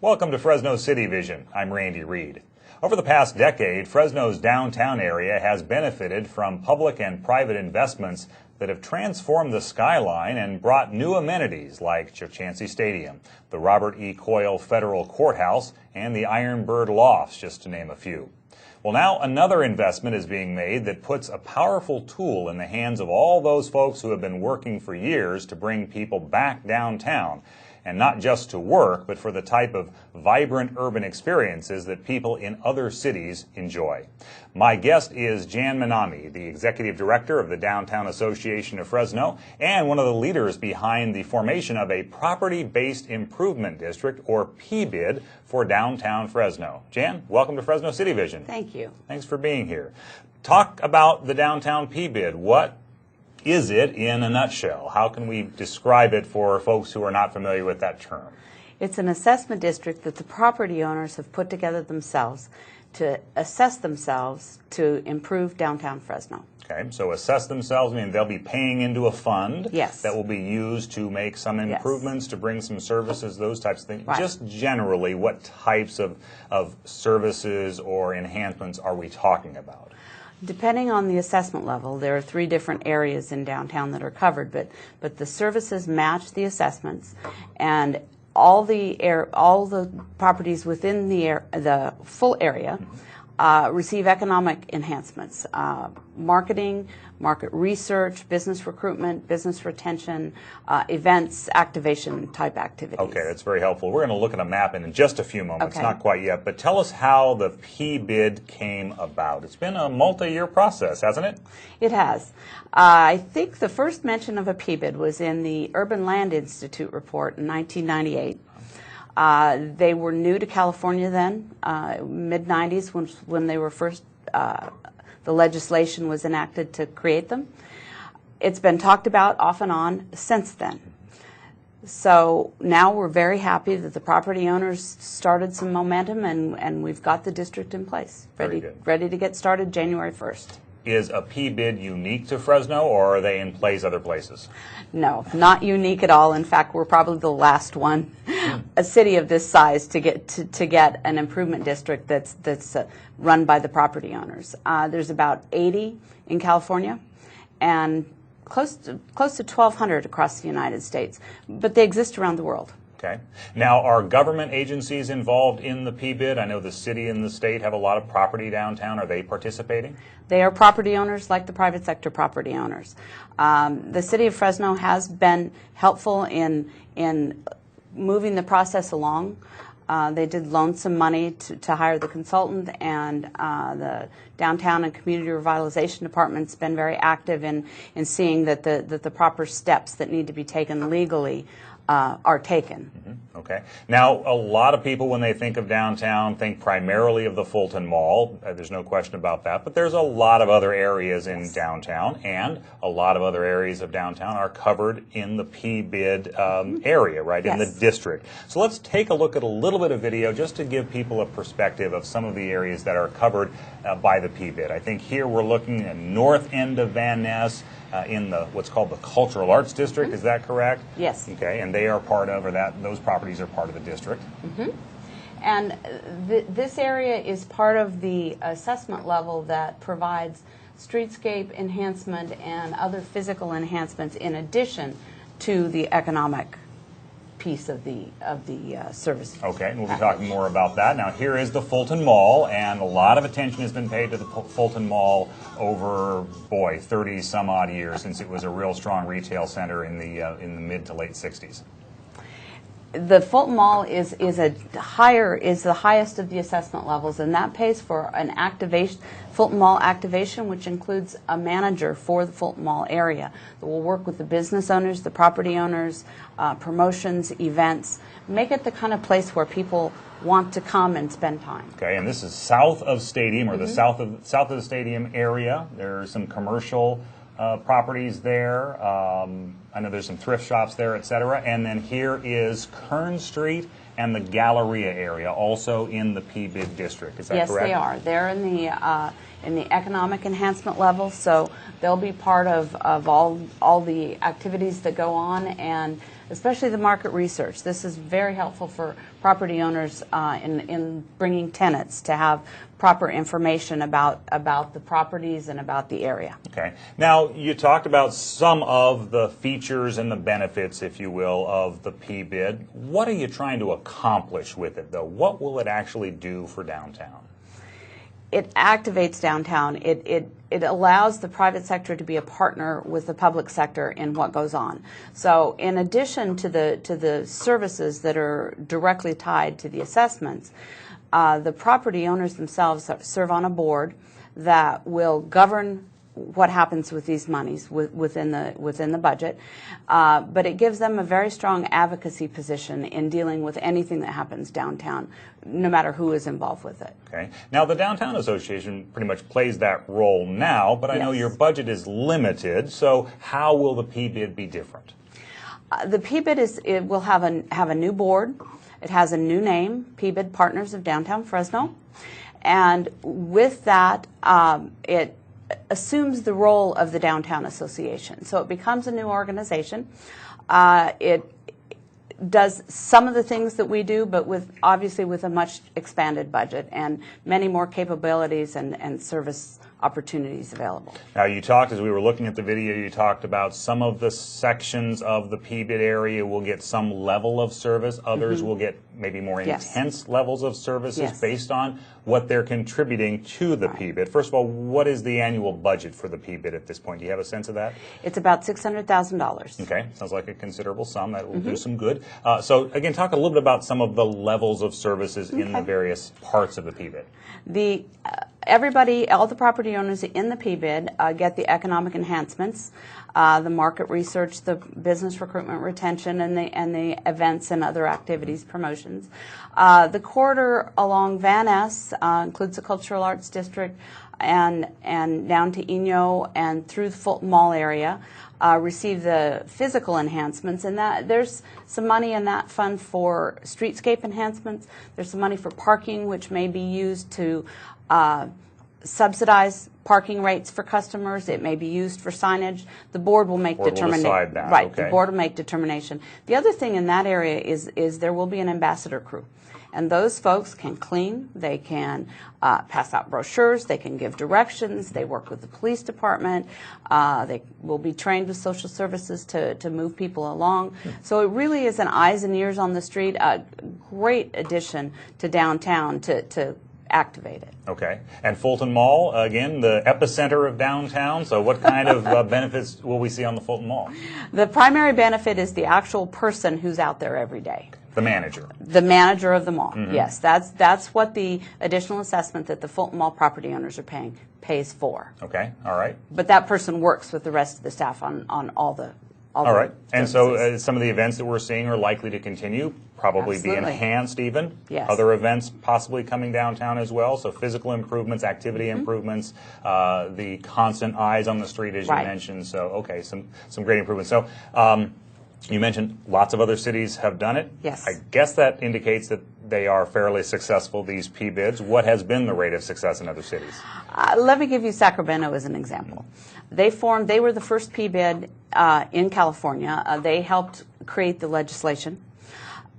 Welcome to Fresno City Vision. I'm Randy Reed. Over the past decade, Fresno's downtown area has benefited from public and private investments that have transformed the skyline and brought new amenities like Churchansey Stadium, the Robert E. Coyle Federal Courthouse, and the Iron Bird Lofts, just to name a few. Well, now another investment is being made that puts a powerful tool in the hands of all those folks who have been working for years to bring people back downtown. And not just to work, but for the type of vibrant urban experiences that people in other cities enjoy. My guest is Jan Minami, the Executive Director of the Downtown Association of Fresno, and one of the leaders behind the formation of a Property-Based Improvement District, or PBID, for downtown Fresno. Jan, welcome to Fresno City Vision. Thank you. Thanks for being here. Talk about the downtown PBID. What is it in a nutshell? How can we describe it for folks who are not familiar with that term? It's an assessment district that the property owners have put together themselves to assess themselves to improve downtown Fresno. Okay, so assess themselves, I mean they'll be paying into a fund Yes. that will be used to make some improvements, to bring some services, those types of things. Right. Just generally, what types of services or enhancements are we talking about? Depending on the assessment level, there are 3 different areas in downtown that are covered, but the services match the assessments, and all the properties within the full area receive economic enhancements, marketing, market research, business recruitment, business retention, events, activation type activities. Okay, that's very helpful. We're going to look at a map in just a few moments, Okay. not quite yet, but tell us how the PBID came about. It's been a multi-year process, hasn't it? It has. I think the first mention of a PBID was in the Urban Land Institute report in 1998. They were new to California then, mid-90s when they were first, the legislation was enacted to create them. It's been talked about off and on since then. So now we're very happy that the property owners started some momentum and we've got the district in place, ready to get started January 1st. Is a PBID unique to Fresno, or are they in place other places? No, not unique at all. In fact, we're probably the last one, a city of this size, to get an improvement district that's run by the property owners. There's about 80 in California, and close to 1,200 across the United States, but they exist around the world. Okay. Now, are government agencies involved in the PBID? I know the city and the state have a lot of property downtown. Are they participating? They are property owners like the private sector property owners. The city of Fresno has been helpful in moving the process along. They did loan some money to hire the consultant, and the Downtown and Community Revitalization Department's been very active in seeing that the proper steps that need to be taken legally are taken. Mm-hmm. Okay. Now, a lot of people, when they think of downtown, think primarily of the Fulton Mall. There's no question about that. But there's a lot of other areas in downtown, and a lot of other areas of downtown are covered in the PBID area, right, in the district. So let's take a look at a little bit of video just to give people a perspective of some of the areas that are covered by the PBID. I think here we're looking at north end of Van Ness, in the what's called the Cultural Arts District. Is that correct? Yes. Okay, and they are part of, or those properties are part of the district. Mm-hmm. And this area is part of the assessment level that provides streetscape enhancement and other physical enhancements in addition to the economic piece of the service. Okay, and we'll be talking more about that. Now, here is the Fulton Mall, and a lot of attention has been paid to the Fulton Mall over, 30 some odd years, since it was a real strong retail center in the mid to late 60s. The Fulton Mall is the highest of the assessment levels, and that pays for an activation, Fulton Mall activation, which includes a manager for the Fulton Mall area that will work with the business owners, the property owners, promotions, events, make it the kind of place where people want to come and spend time. Okay, and this is south of Stadium, or the south of the Stadium area. There's some commercial properties there. I know there's some thrift shops there, etc. And then here is Kern Street and the Galleria area, also in the PBID district. Is that correct? Yes, they are. They're in the economic enhancement level, so they'll be part of all the activities that go on, and especially the market research. This is very helpful for property owners in bringing tenants to have proper information about the properties and about the area. Okay. Now, you talked about some of the features and the benefits, if you will, of the PBID. What are you trying to accomplish with it, though? What will it actually do for downtown? It activates downtown. It allows the private sector to be a partner with the public sector in what goes on. So in addition to the services that are directly tied to the assessments, the property owners themselves serve on a board that will govern what happens with these monies within the budget, but it gives them a very strong advocacy position in dealing with anything that happens downtown, no matter who is involved with it. Okay. Now, the Downtown Association pretty much plays that role now, but I know your budget is limited, so how will the PBID be different? The PBID will have a new board. It has a new name, PBID Partners of Downtown Fresno, and with that, it assumes the role of the Downtown Association. So it becomes a new organization. It does some of the things that we do, but obviously with a much expanded budget and many more capabilities and service opportunities available. Now, you talked, as we were looking at the video, you talked about some of the sections of the PBID area will get some level of service. Others will get maybe more intense levels of services based on what they're contributing to the PBID. First of all, what is the annual budget for the PBID at this point? Do you have a sense of that? It's about $600,000. Okay, sounds like a considerable sum. That will do some good. So again, talk a little bit about some of the levels of services in the various parts of the PBID. Everybody, all the property owners in the PBID get the economic enhancements, the market research, the business recruitment retention, and the events and other activities promotions. The corridor along Van Ness includes the Cultural Arts District and down to Eno and through the Fulton Mall area. Receive the physical enhancements, and that there's some money in that fund for streetscape enhancements. There's some money for parking, which may be used to subsidize parking rates for customers. It may be used for signage. The board will make determination. Right, okay. The board will make determination. The other thing in that area is there will be an ambassador crew. And those folks can clean, they can pass out brochures, they can give directions, they work with the police department, they will be trained with social services to move people along. So it really is an eyes and ears on the street, a great addition to downtown to activate it. Okay. And Fulton Mall, again, the epicenter of downtown, so what kind of benefits will we see on the Fulton Mall? The primary benefit is the actual person who's out there every day. The manager. The manager of the mall, yes. That's what the additional assessment that the Fulton Mall property owners are paying pays for. Okay, all right. But that person works with the rest of the staff on all the all right. And so some of the events that we're seeing are likely to continue, probably be enhanced even. Yes. Other events possibly coming downtown as well. So physical improvements, activity improvements, the constant eyes on the street, as you mentioned. So, okay, some great improvements. So you mentioned lots of other cities have done it. Yes. I guess that indicates that they are fairly successful, these PBIDs. What has been the rate of success in other cities? Let me give you Sacramento as an example. They were the first PBID in California. They helped create the legislation.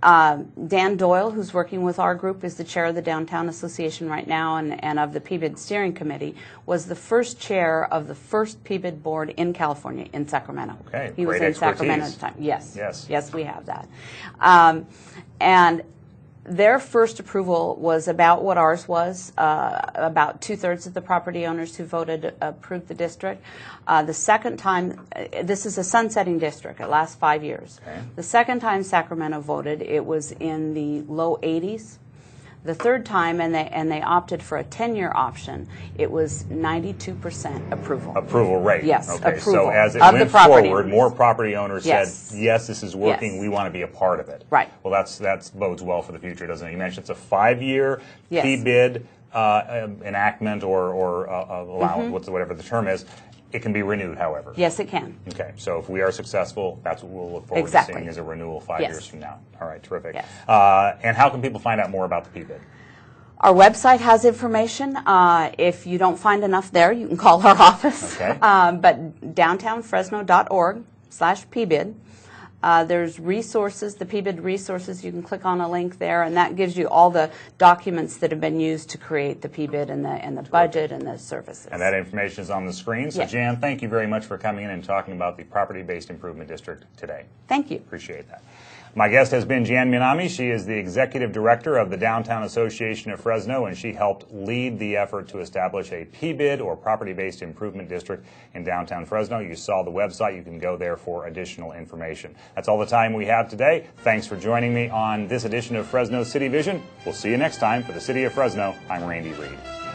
Dan Doyle, who's working with our group, is the chair of the Downtown Association right now and of the PBID Steering Committee, was the first chair of the first PBID board in California, in Sacramento. Okay, he was in Sacramento at the time. Yes, we have that. And their first approval was about what ours was. About 2/3 of the property owners who voted approved the district. The second time, this is a sunsetting district. It lasts 5 years. Okay. The second time Sacramento voted, it was in the low 80s. The third time, and they opted for a 10-year option, it was 92% approval. Approval rate. Yes, okay. approval. So as it went forward, more property owners said, yes, this is working, Yes. we want to be a part of it. Right. Well, that bodes well for the future, doesn't it? You mentioned it's a 5-year Yes. PBID enactment or allowance, whatever the term is. It can be renewed, however. Yes, it can. Okay, so if we are successful, that's what we'll look forward Exactly. to seeing as a renewal 5 Yes. years from now. All right, terrific. Yes. And how can people find out more about the PBID? Our website has information. If you don't find enough there, you can call our office. Okay. But downtownfresno.org/PBID. There's resources, the PBID resources. You can click on a link there, and that gives you all the documents that have been used to create the PBID and the budget and the services. And that information is on the screen. So, Yeah. Jan, thank you very much for coming in and talking about the Property-Based Improvement District today. Thank you. Appreciate that. My guest has been Jan Minami. She is the Executive Director of the Downtown Association of Fresno, and she helped lead the effort to establish a PBID, or Property-Based Improvement District, in downtown Fresno. You saw the website. You can go there for additional information. That's all the time we have today. Thanks for joining me on this edition of Fresno City Vision. We'll see you next time. For the City of Fresno, I'm Randy Reed.